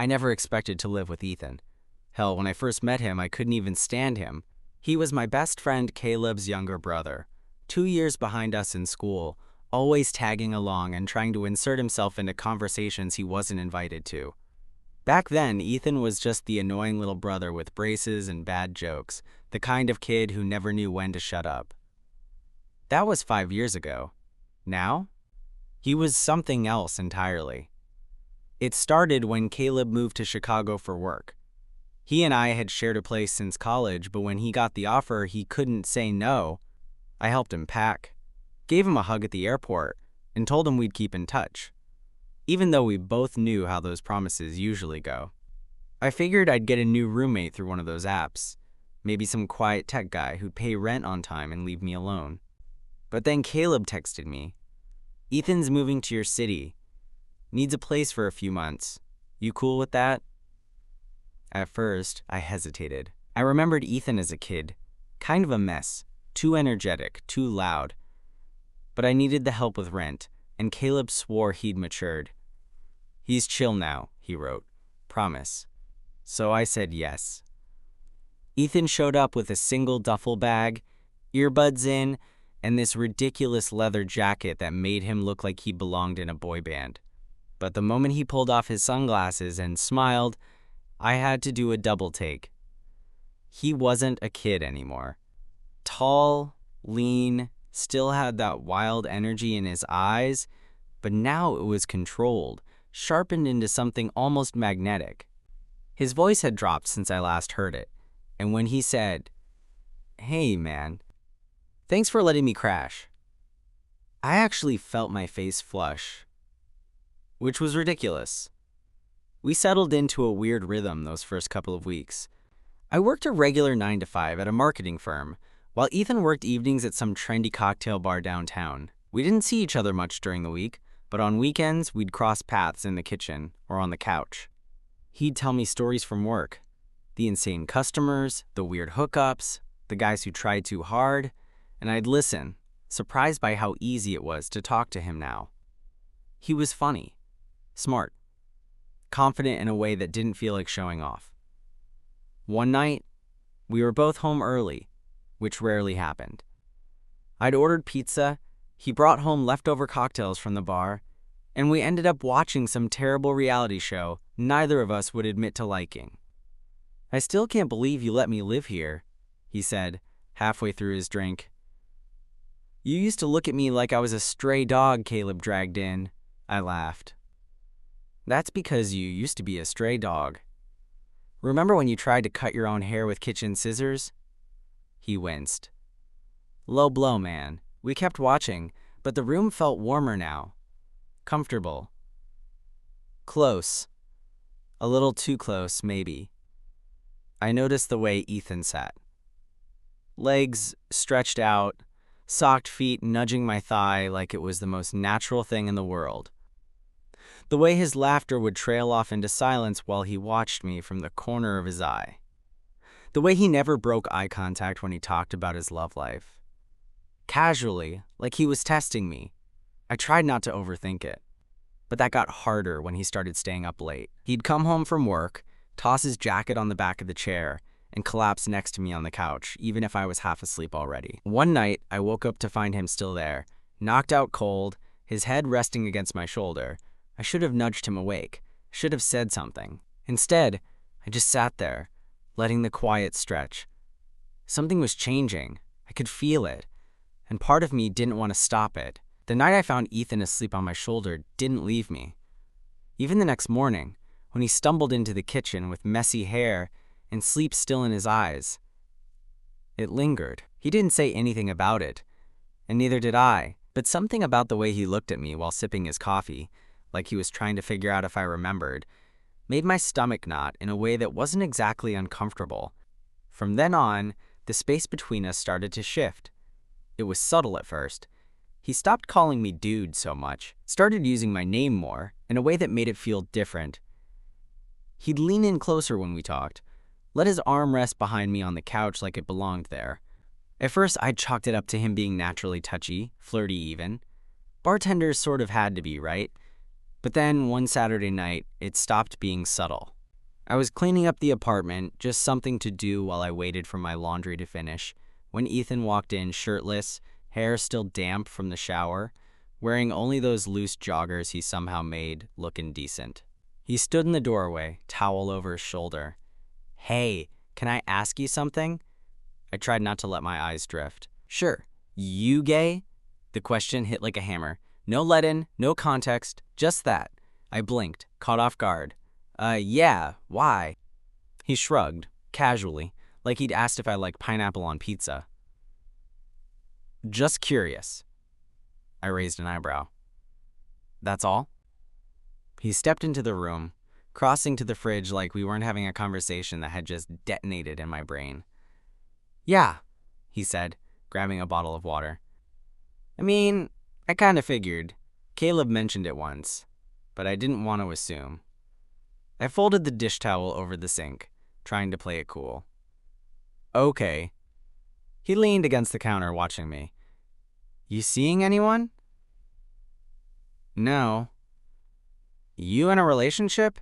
I never expected to live with Ethan. Hell, when I first met him, I couldn't even stand him. He was my best friend Caleb's younger brother, 2 years behind us in school, always tagging along and trying to insert himself into conversations he wasn't invited to. Back then, Ethan was just the annoying little brother with braces and bad jokes, the kind of kid who never knew when to shut up. That was 5 years ago. Now? He was something else entirely. It started when Caleb moved to Chicago for work. He and I had shared a place since college, but when he got the offer, he couldn't say no. I helped him pack, gave him a hug at the airport, and told him we'd keep in touch, even though we both knew how those promises usually go. I figured I'd get a new roommate through one of those apps, maybe some quiet tech guy who'd pay rent on time and leave me alone. But then Caleb texted me, "Ethan's moving to your city. Needs a place for a few months. You cool with that?" At first, I hesitated. I remembered Ethan as a kid, kind of a mess, too energetic, too loud. But I needed the help with rent, and Caleb swore he'd matured. "He's chill now," he wrote. "Promise." So I said yes. Ethan showed up with a single duffel bag, earbuds in, and this ridiculous leather jacket that made him look like he belonged in a boy band. But the moment he pulled off his sunglasses and smiled, I had to do a double take. He wasn't a kid anymore. Tall, lean, still had that wild energy in his eyes, but now it was controlled, sharpened into something almost magnetic. His voice had dropped since I last heard it, and when he said, "Hey, man, thanks for letting me crash," I actually felt my face flush, which was ridiculous. We settled into a weird rhythm those first couple of weeks. I worked a regular 9 to 5 at a marketing firm, while Ethan worked evenings at some trendy cocktail bar downtown. We didn't see each other much during the week, but on weekends we'd cross paths in the kitchen or on the couch. He'd tell me stories from work, the insane customers, the weird hookups, the guys who tried too hard, and I'd listen, surprised by how easy it was to talk to him now. He was funny, smart, confident in a way that didn't feel like showing off. One night, we were both home early, which rarely happened. I'd ordered pizza, he brought home leftover cocktails from the bar, and we ended up watching some terrible reality show neither of us would admit to liking. "I still can't believe you let me live here," he said, halfway through his drink. "You used to look at me like I was a stray dog Caleb dragged in," I laughed. "That's because you used to be a stray dog. Remember when you tried to cut your own hair with kitchen scissors?" He winced. "Low blow, man." We kept watching, but the room felt warmer now. Comfortable. Close. A little too close, maybe. I noticed the way Ethan sat. Legs stretched out, socked feet nudging my thigh like it was the most natural thing in the world. The way his laughter would trail off into silence while he watched me from the corner of his eye. The way he never broke eye contact when he talked about his love life. Casually, like he was testing me. I tried not to overthink it. But that got harder when he started staying up late. He'd come home from work, toss his jacket on the back of the chair, and collapse next to me on the couch, even if I was half asleep already. One night, I woke up to find him still there, knocked out cold, his head resting against my shoulder. I should have nudged him awake, should have said something. Instead, I just sat there, letting the quiet stretch. Something was changing. I could feel it, and part of me didn't want to stop it. The night I found Ethan asleep on my shoulder didn't leave me. Even the next morning, when he stumbled into the kitchen with messy hair and sleep still in his eyes, it lingered. He didn't say anything about it, and neither did I, but something about the way he looked at me while sipping his coffee, like he was trying to figure out if I remembered, made my stomach knot in a way that wasn't exactly uncomfortable. From then on, the space between us started to shift. It was subtle at first. He stopped calling me dude so much, started using my name more, in a way that made it feel different. He'd lean in closer when we talked, let his arm rest behind me on the couch like it belonged there. At first, I'd chalked it up to him being naturally touchy, flirty even. Bartenders sort of had to be, right? But then, one Saturday night, it stopped being subtle. I was cleaning up the apartment, just something to do while I waited for my laundry to finish, when Ethan walked in shirtless, hair still damp from the shower, wearing only those loose joggers he somehow made look indecent. He stood in the doorway, towel over his shoulder. "Hey, can I ask you something?" I tried not to let my eyes drift. "Sure. You gay?" The question hit like a hammer. No let-in, no context, just that. I blinked, caught off guard. Yeah, why?" He shrugged, casually, like he'd asked if I liked pineapple on pizza. "Just curious." I raised an eyebrow. "That's all?" He stepped into the room, crossing to the fridge like we weren't having a conversation that had just detonated in my brain. "Yeah," he said, grabbing a bottle of water. "I mean, I kind of figured. Caleb mentioned it once, but I didn't want to assume." I folded the dish towel over the sink, trying to play it cool. "Okay." He leaned against the counter watching me. "You seeing anyone?" "No." "You in a relationship?"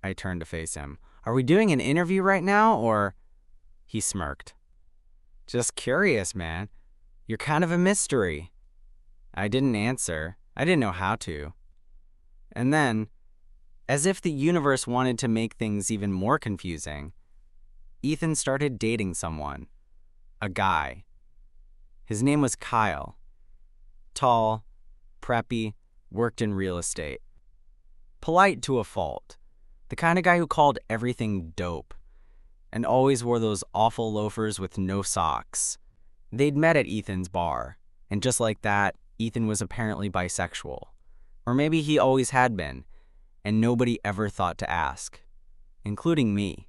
I turned to face him. "Are we doing an interview right now, or—" He smirked. "Just curious, man. You're kind of a mystery." I didn't answer. I didn't know how to. And then, as if the universe wanted to make things even more confusing, Ethan started dating someone. A guy. His name was Kyle. Tall, preppy, worked in real estate. Polite to a fault. The kind of guy who called everything dope. And always wore those awful loafers with no socks. They'd met at Ethan's bar. And just like that, Ethan was apparently bisexual. Or maybe he always had been. And nobody ever thought to ask. Including me.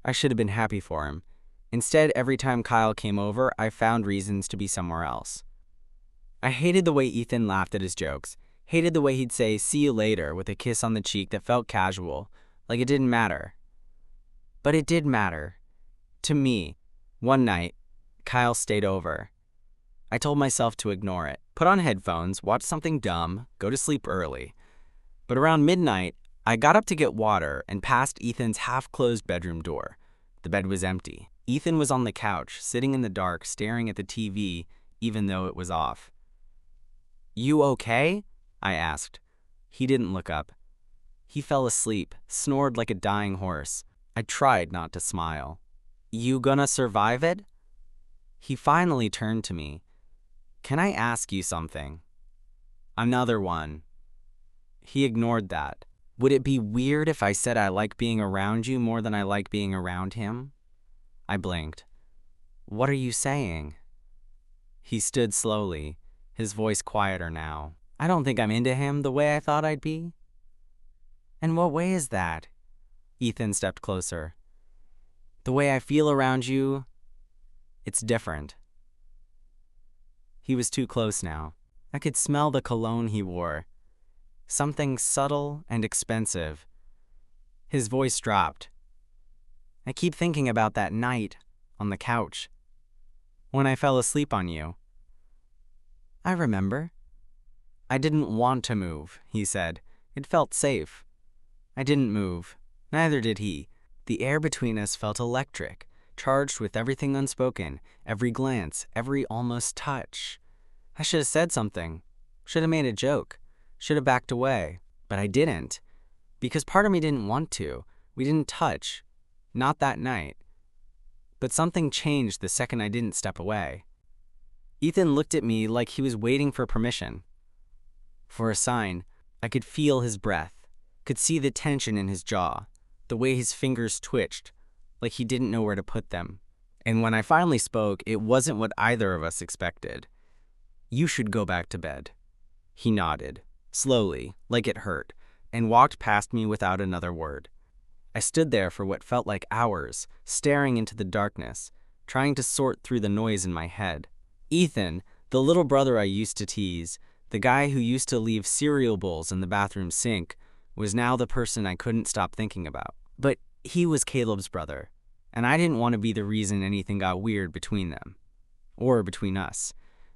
I should have been happy for him. Instead, every time Kyle came over, I found reasons to be somewhere else. I hated the way Ethan laughed at his jokes. Hated the way he'd say, "See you later," with a kiss on the cheek that felt casual, like it didn't matter. But it did matter. To me. One night, Kyle stayed over. I told myself to ignore it. Put on headphones, watch something dumb, go to sleep early. But around midnight, I got up to get water and passed Ethan's half-closed bedroom door. The bed was empty. Ethan was on the couch, sitting in the dark, staring at the TV, even though it was off. "You okay?" I asked. He didn't look up. He fell asleep, snored like a dying horse. I tried not to smile. "You gonna survive it?" He finally turned to me. "Can I ask you something?" "Another one." He ignored that. "Would it be weird if I said I like being around you more than I like being around him?" I blinked. "What are you saying?" He stood slowly, his voice quieter now. "I don't think I'm into him the way I thought I'd be." "And what way is that?" Ethan stepped closer. "The way I feel around you, it's different." He was too close now. I could smell the cologne he wore. Something subtle and expensive. His voice dropped. "I keep thinking about that night on the couch. When I fell asleep on you." "I remember." "I didn't want to move," he said. "It felt safe." I didn't move. Neither did he. The air between us felt electric, charged with everything unspoken, every glance, every almost touch. I should have said something. Should have made a joke. Should have backed away. But I didn't. Because part of me didn't want to. We didn't touch. Not that night. But something changed the second I didn't step away. Ethan looked at me like he was waiting for permission. For a sign. I could feel his breath. Could see the tension in his jaw. The way his fingers twitched, like he didn't know where to put them. And when I finally spoke, it wasn't what either of us expected. "You should go back to bed." He nodded, slowly, like it hurt, and walked past me without another word. I stood there for what felt like hours, staring into the darkness, trying to sort through the noise in my head. Ethan, the little brother I used to tease, the guy who used to leave cereal bowls in the bathroom sink, was now the person I couldn't stop thinking about. But he was Caleb's brother, and I didn't want to be the reason anything got weird between them. Or between us.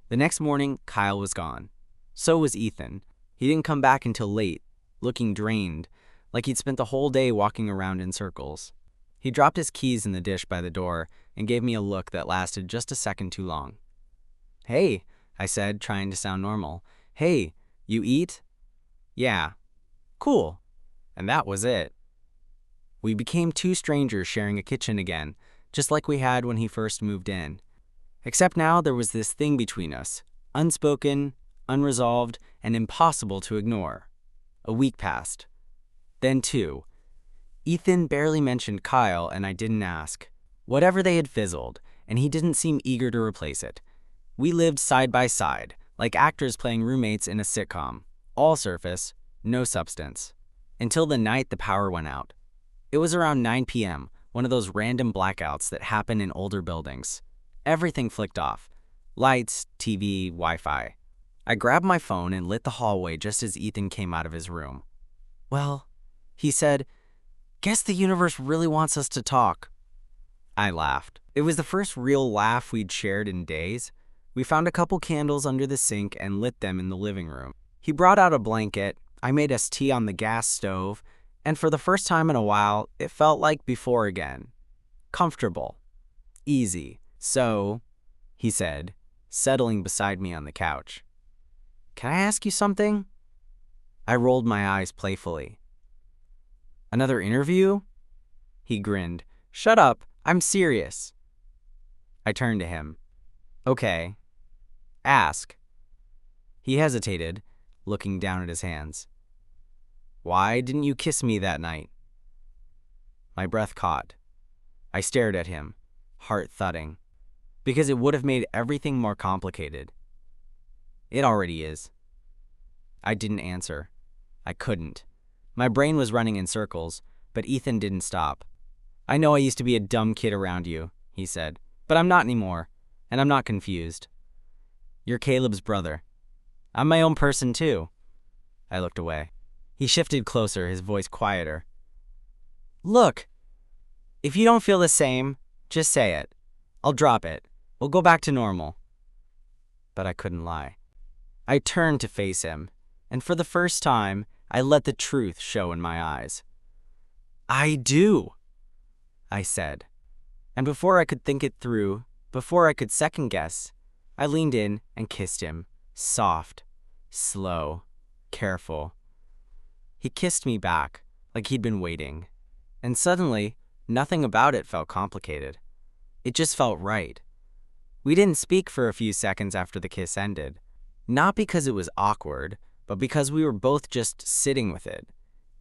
The next morning, Kyle was gone. So was Ethan. He didn't come back until late, looking drained, like he'd spent the whole day walking around in circles. He dropped his keys in the dish by the door and gave me a look that lasted just a second too long. "Hey," I said, trying to sound normal. "Hey, you eat?" "Yeah." "Cool." And that was it. We became two strangers sharing a kitchen again, just like we had when he first moved in. Except now there was this thing between us, unspoken, unresolved, and impossible to ignore. A week passed. Then two. Ethan barely mentioned Kyle, and I didn't ask. Whatever they had fizzled, and he didn't seem eager to replace it. We lived side by side, like actors playing roommates in a sitcom. All surface, no substance. Until the night the power went out. It was around 9 p.m., one of those random blackouts that happen in older buildings. Everything flicked off. Lights, TV, Wi-Fi. I grabbed my phone and lit the hallway just as Ethan came out of his room. "Well," he said, "guess the universe really wants us to talk." I laughed. It was the first real laugh we'd shared in days. We found a couple candles under the sink and lit them in the living room. He brought out a blanket, I made us tea on the gas stove, and for the first time in a while, it felt like before again. Comfortable. Easy. "So," he said, settling beside me on the couch. "Can I ask you something?" I rolled my eyes playfully. "Another interview?" He grinned. "Shut up, I'm serious." I turned to him. "Okay. Ask." He hesitated, looking down at his hands. "Why didn't you kiss me that night?" My breath caught. I stared at him, heart thudding. Because it would have made everything more complicated. It already is. I didn't answer. I couldn't. My brain was running in circles, but Ethan didn't stop. "I know I used to be a dumb kid around you," he said, "but I'm not anymore, and I'm not confused. You're Caleb's brother. I'm my own person too." I looked away. He shifted closer, his voice quieter. "Look, if you don't feel the same, just say it. I'll drop it. We'll go back to normal." But I couldn't lie. I turned to face him, and for the first time, I let the truth show in my eyes. "I do," I said. And before I could think it through, before I could second guess, I leaned in and kissed him, soft, slow, careful. He kissed me back, like he'd been waiting. And suddenly, nothing about it felt complicated. It just felt right. We didn't speak for a few seconds after the kiss ended. Not because it was awkward, but because we were both just sitting with it,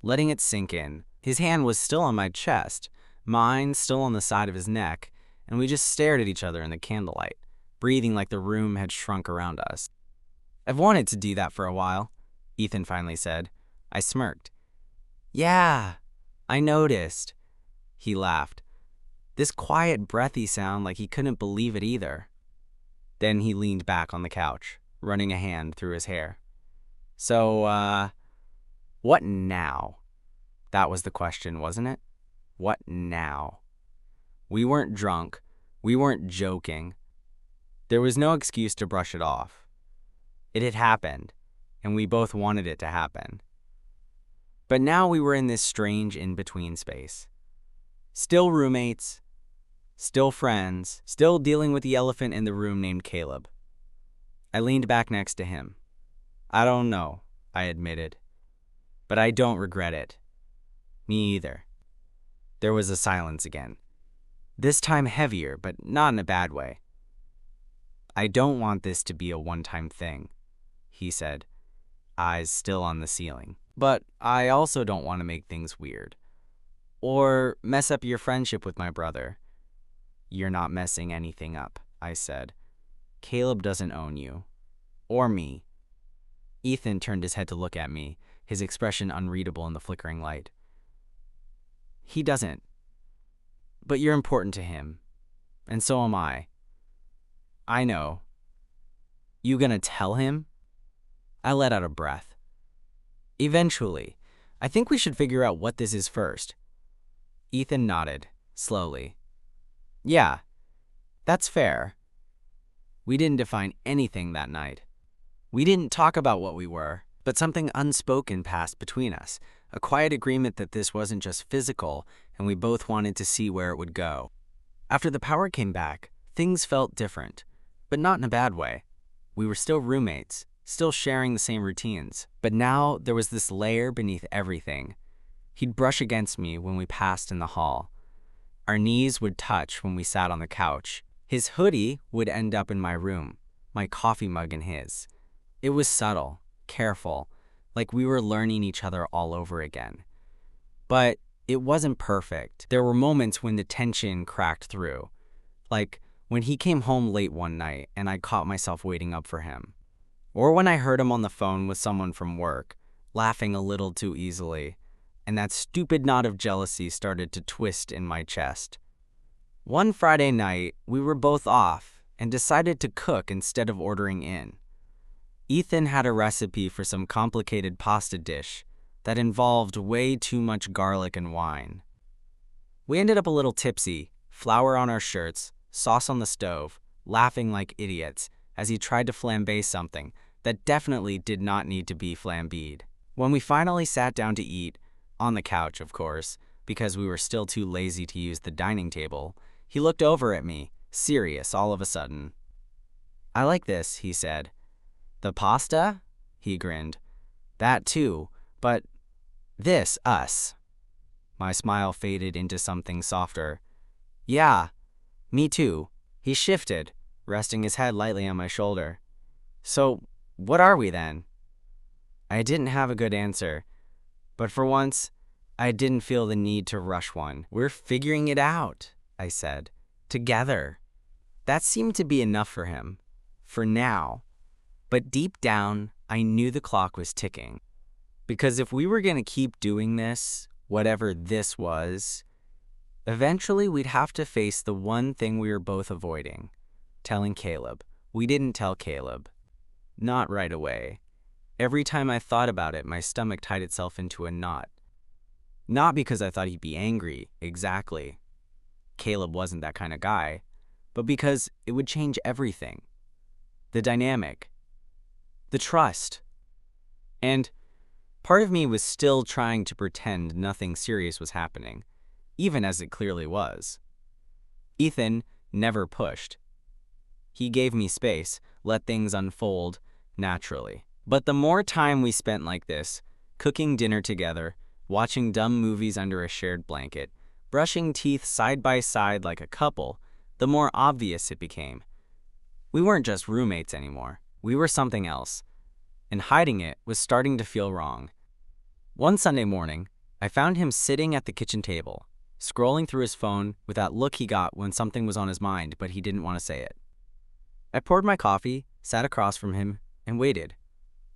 letting it sink in. His hand was still on my chest, mine still on the side of his neck, and we just stared at each other in the candlelight, breathing like the room had shrunk around us. "I've wanted to do that for a while," Ethan finally said. I smirked. "Yeah, I noticed." He laughed. This quiet, breathy sound like he couldn't believe it either. Then he leaned back on the couch, running a hand through his hair. "So, what now?" That was the question, wasn't it? What now? We weren't drunk. We weren't joking. There was no excuse to brush it off. It had happened, and we both wanted it to happen. But now we were in this strange in-between space. Still roommates, still friends, still dealing with the elephant in the room named Caleb. I leaned back next to him. "I don't know," I admitted. "But I don't regret it." "Me either." There was a silence again. This time heavier, but not in a bad way. "I don't want this to be a one-time thing," he said, eyes still on the ceiling. "But I also don't want to make things weird. Or mess up your friendship with my brother." "You're not messing anything up," I said. "Caleb doesn't own you. Or me." Ethan turned his head to look at me, his expression unreadable in the flickering light. "He doesn't. But you're important to him. And so am I." "I know. You gonna tell him?" I let out a breath. "Eventually. I think we should figure out what this is first." Ethan nodded, slowly. "Yeah, that's fair." We didn't define anything that night. We didn't talk about what we were, but something unspoken passed between us, a quiet agreement that this wasn't just physical, and we both wanted to see where it would go. After the power came back, things felt different, but not in a bad way. We were still roommates, still sharing the same routines, but now there was this layer beneath everything. He'd brush against me when we passed in the hall. Our knees would touch when we sat on the couch. His hoodie would end up in my room, my coffee mug in his. It was subtle, careful, like we were learning each other all over again. But it wasn't perfect. There were moments when the tension cracked through, like when he came home late one night and I caught myself waiting up for him. Or when I heard him on the phone with someone from work, laughing a little too easily, and that stupid knot of jealousy started to twist in my chest. One Friday night, we were both off and decided to cook instead of ordering in. Ethan had a recipe for some complicated pasta dish that involved way too much garlic and wine. We ended up a little tipsy, flour on our shirts, sauce on the stove, laughing like idiots as he tried to flambe something that definitely did not need to be flambéed. When we finally sat down to eat, on the couch, of course, because we were still too lazy to use the dining table, he looked over at me, serious all of a sudden. "I like this," he said. "The pasta?" He grinned. "That too, but this, us." My smile faded into something softer. "Yeah, me too." He shifted, resting his head lightly on my shoulder. "So, what are we then?" I didn't have a good answer, but for once, I didn't feel the need to rush one. "We're figuring it out," I said. "Together." That seemed to be enough for him, for now. But deep down, I knew the clock was ticking. Because if we were going to keep doing this, whatever this was, eventually we'd have to face the one thing we were both avoiding: telling Caleb. We didn't tell Caleb. Not right away. Every time I thought about it, my stomach tied itself into a knot. Not because I thought he'd be angry, exactly. Caleb wasn't that kind of guy, but because it would change everything. The dynamic. The trust. And part of me was still trying to pretend nothing serious was happening, even as it clearly was. Ethan never pushed. He gave me space, let things unfold naturally. But the more time we spent like this, cooking dinner together, watching dumb movies under a shared blanket, brushing teeth side by side like a couple, the more obvious it became. We weren't just roommates anymore. We were something else. And hiding it was starting to feel wrong. One Sunday morning, I found him sitting at the kitchen table, scrolling through his phone with that look he got when something was on his mind, but he didn't want to say it. I poured my coffee, sat across from him, and waited.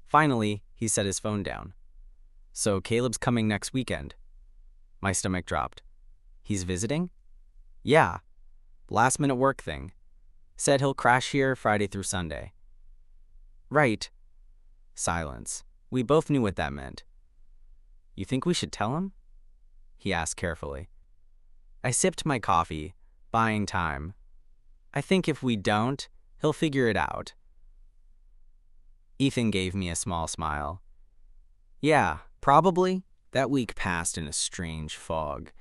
Finally, he set his phone down. "So Caleb's coming next weekend." My stomach dropped. "He's visiting?" "Yeah. Last-minute work thing. Said he'll crash here Friday through Sunday." "Right." Silence. We both knew what that meant. "You think we should tell him?" he asked carefully. I sipped my coffee, buying time. "I think if we don't, he'll figure it out." Ethan gave me a small smile. "Yeah, probably." That week passed in a strange fog,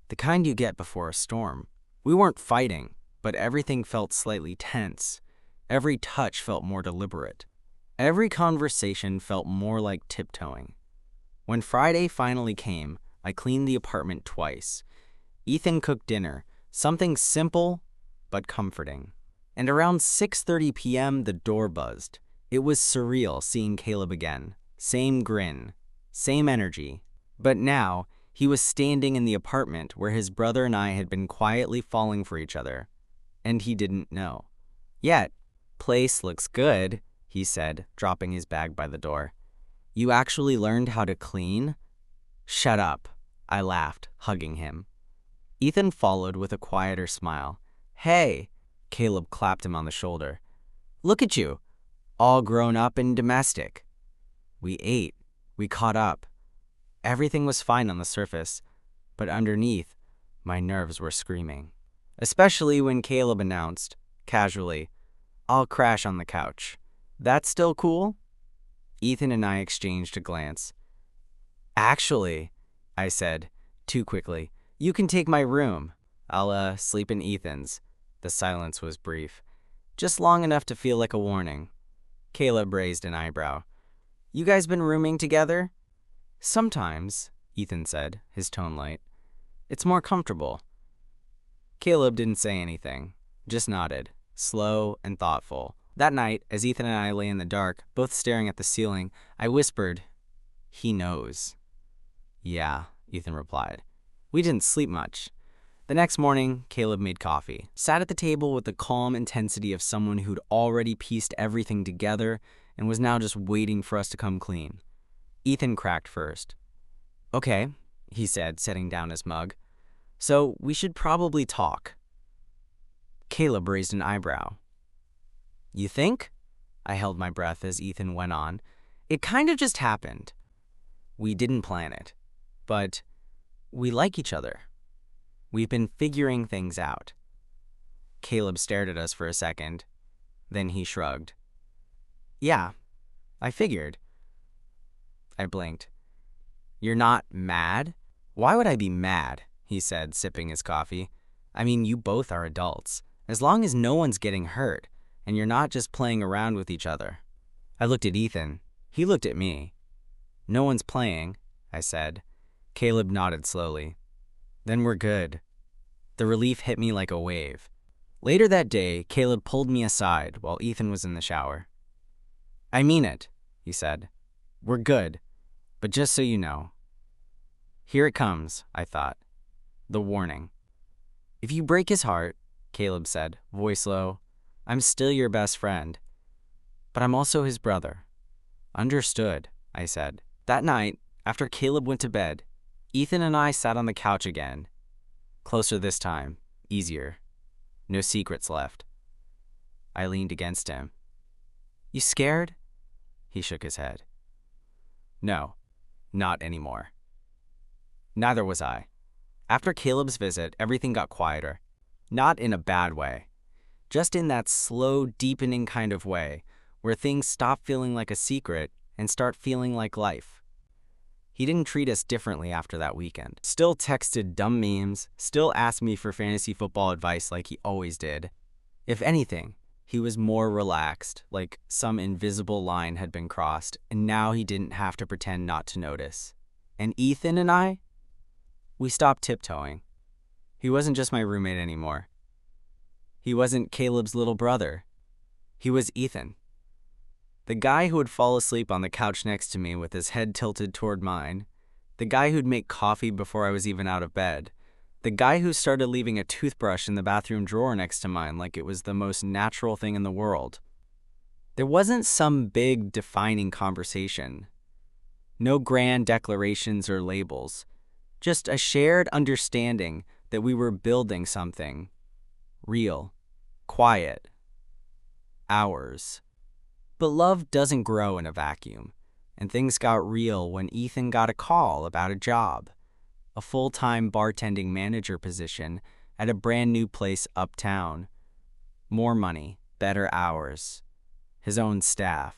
the kind you get before a storm. We weren't fighting, but everything felt slightly tense. Every touch felt more deliberate. Every conversation felt more like tiptoeing. When Friday finally came, I cleaned the apartment twice. Ethan cooked dinner, something simple but comforting. And around 6:30 p.m., the door buzzed. It was surreal seeing Caleb again. Same grin, same energy. But now, he was standing in the apartment where his brother and I had been quietly falling for each other. And he didn't know. Yet, "Place looks good," he said, dropping his bag by the door. "You actually learned how to clean?" "Shut up," I laughed, hugging him. Ethan followed with a quieter smile. "Hey," Caleb clapped him on the shoulder. "Look at you, all grown up and domestic." We ate. We caught up. Everything was fine on the surface, but underneath, my nerves were screaming. Especially when Caleb announced, casually, "I'll crash on the couch. That's still cool?" Ethan and I exchanged a glance. Actually, I said, too quickly, you can take my room. I'll, sleep in Ethan's. The silence was brief, just long enough to feel like a warning. Caleb raised an eyebrow. You guys been rooming together? Sometimes, Ethan said, his tone light. It's more comfortable. Caleb didn't say anything, just nodded, slow and thoughtful. That night, as Ethan and I lay in the dark, both staring at the ceiling, I whispered, "He knows." Yeah, Ethan replied. We didn't sleep much. The next morning, Caleb made coffee, sat at the table with the calm intensity of someone who'd already pieced everything together and was now just waiting for us to come clean. Ethan cracked first. Okay, he said, setting down his mug. So we should probably talk. Caleb raised an eyebrow. You think? I held my breath as Ethan went on. It kind of just happened. We didn't plan it, but we like each other. We've been figuring things out. Caleb stared at us for a second. Then he shrugged. Yeah, I figured. I blinked. You're not mad? Why would I be mad? He said, sipping his coffee. I mean, you both are adults. As long as no one's getting hurt, and you're not just playing around with each other. I looked at Ethan. He looked at me. No one's playing, I said. Caleb nodded slowly. Then we're good. The relief hit me like a wave. Later that day, Caleb pulled me aside while Ethan was in the shower. I mean it, he said. We're good, but just so you know. Here it comes, I thought. The warning. If you break his heart, Caleb said, voice low, I'm still your best friend. But I'm also his brother. Understood, I said. That night, after Caleb went to bed, Ethan and I sat on the couch again. Closer this time, easier. No secrets left. I leaned against him. You scared? He shook his head. No, not anymore. Neither was I. After Caleb's visit, everything got quieter. Not in a bad way. Just in that slow, deepening kind of way, where things stop feeling like a secret and start feeling like life. He didn't treat us differently after that weekend. Still texted dumb memes, still asked me for fantasy football advice like he always did. If anything, he was more relaxed, like some invisible line had been crossed, and now he didn't have to pretend not to notice. And Ethan and I? We stopped tiptoeing. He wasn't just my roommate anymore. He wasn't Caleb's little brother. He was Ethan. The guy who would fall asleep on the couch next to me with his head tilted toward mine. The guy who'd make coffee before I was even out of bed. The guy who started leaving a toothbrush in the bathroom drawer next to mine like it was the most natural thing in the world. There wasn't some big defining conversation. No grand declarations or labels. Just a shared understanding that we were building something. Real. Quiet. Ours. But love doesn't grow in a vacuum, and things got real when Ethan got a call about a job, a full-time bartending manager position at a brand new place uptown. More money, better hours, his own staff,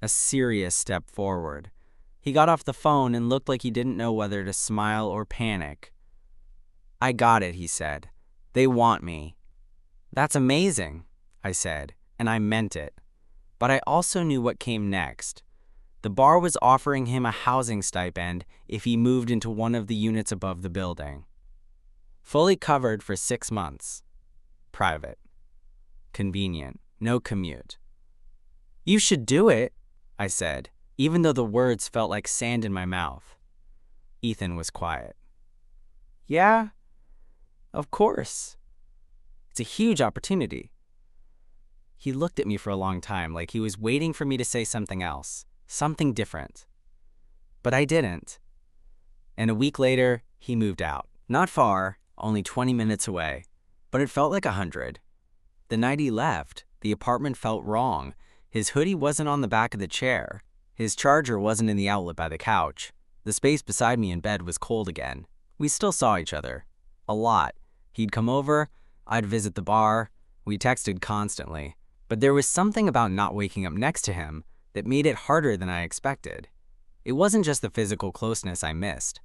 a serious step forward. He got off the phone and looked like he didn't know whether to smile or panic. I got it, he said. They want me. That's amazing, I said, and I meant it. But I also knew what came next. The bar was offering him a housing stipend if he moved into one of the units above the building. Fully covered for 6 months. Private. Convenient. No commute. You should do it, I said, even though the words felt like sand in my mouth. Ethan was quiet. Yeah, of course. It's a huge opportunity. He looked at me for a long time, like he was waiting for me to say something else, something different. But I didn't. And a week later, he moved out. Not far, only 20 minutes away, but it felt like 100. The night he left, the apartment felt wrong. His hoodie wasn't on the back of the chair. His charger wasn't in the outlet by the couch. The space beside me in bed was cold again. We still saw each other. A lot. He'd come over, I'd visit the bar. We texted constantly. But there was something about not waking up next to him that made it harder than I expected. It wasn't just the physical closeness I missed.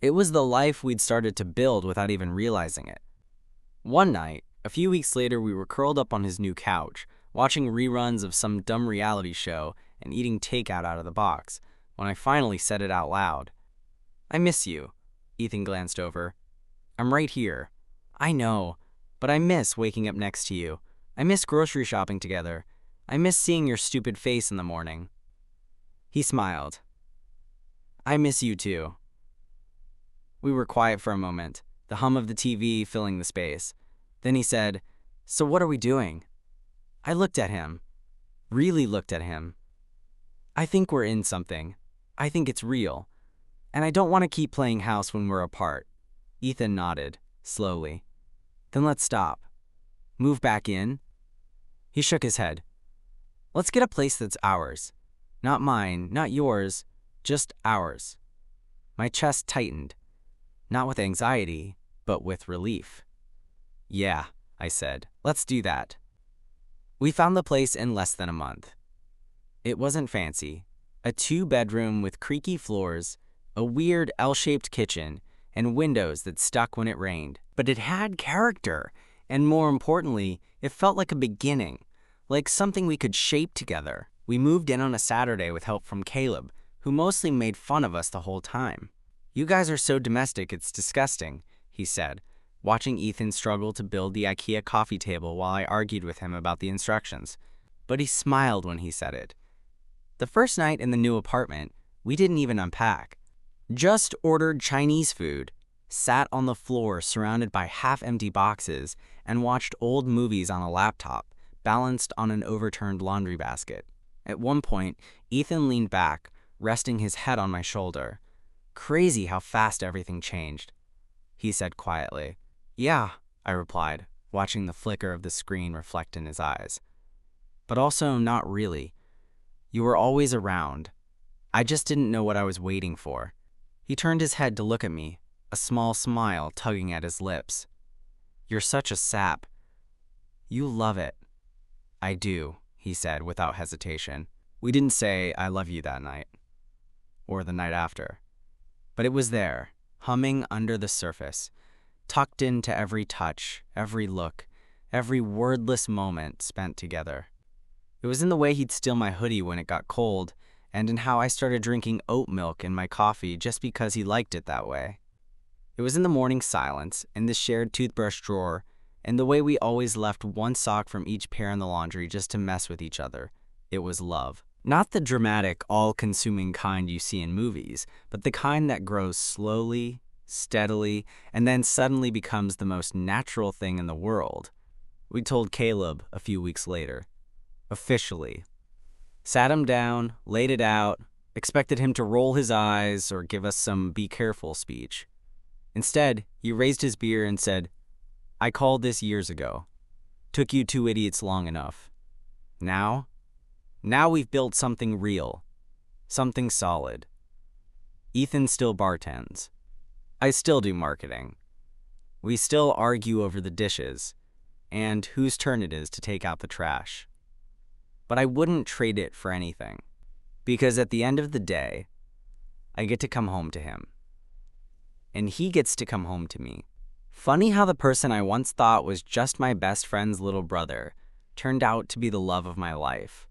It was the life we'd started to build without even realizing it. One night, a few weeks later, we were curled up on his new couch, watching reruns of some dumb reality show and eating takeout out of the box, when I finally said it out loud. "I miss you." Ethan glanced over. "I'm right here." "I know, but I miss waking up next to you. I miss grocery shopping together. I miss seeing your stupid face in the morning." He smiled. "I miss you too." We were quiet for a moment, the hum of the TV filling the space. Then he said, "So what are we doing?" I looked at him. Really looked at him. "I think we're in something. I think it's real. And I don't want to keep playing house when we're apart." Ethan nodded, slowly. "Then let's stop. Move back in?" He shook his head. "Let's get a place that's ours. Not mine, not yours, just ours." My chest tightened. Not with anxiety, but with relief. "Yeah," I said, "let's do that." We found the place in less than a month. It wasn't fancy. A 2-bedroom with creaky floors, a weird L-shaped kitchen, and windows that stuck when it rained. But it had character, and more importantly, it felt like a beginning, like something we could shape together. We moved in on a Saturday with help from Caleb, who mostly made fun of us the whole time. "You guys are so domestic, it's disgusting," he said, watching Ethan struggle to build the IKEA coffee table while I argued with him about the instructions. But he smiled when he said it. The first night in the new apartment, we didn't even unpack. Just ordered Chinese food, sat on the floor surrounded by half-empty boxes, and watched old movies on a laptop, balanced on an overturned laundry basket. At one point, Ethan leaned back, resting his head on my shoulder. "Crazy how fast everything changed," he said quietly. "Yeah," I replied, watching the flicker of the screen reflect in his eyes. "But also not really. You were always around. I just didn't know what I was waiting for." He turned his head to look at me, a small smile tugging at his lips. "You're such a sap. You love it." "I do," he said without hesitation. We didn't say "I love you" that night, or the night after. But it was there, humming under the surface, tucked into every touch, every look, every wordless moment spent together. It was in the way he'd steal my hoodie when it got cold, and in how I started drinking oat milk in my coffee just because he liked it that way. It was in the morning silence, in the shared toothbrush drawer, and the way we always left one sock from each pair in the laundry just to mess with each other. It was love. Not the dramatic, all-consuming kind you see in movies, but the kind that grows slowly, steadily, and then suddenly becomes the most natural thing in the world. We told Caleb a few weeks later. Officially. Sat him down, laid it out, expected him to roll his eyes or give us some "be careful" speech. Instead, he raised his beer and said, "I called this years ago. Took you two idiots long enough. Now we've built something real, something solid." Ethan still bartends. I still do marketing. We still argue over the dishes and whose turn it is to take out the trash. But I wouldn't trade it for anything, because at the end of the day, I get to come home to him. And he gets to come home to me. Funny how the person I once thought was just my best friend's little brother turned out to be the love of my life.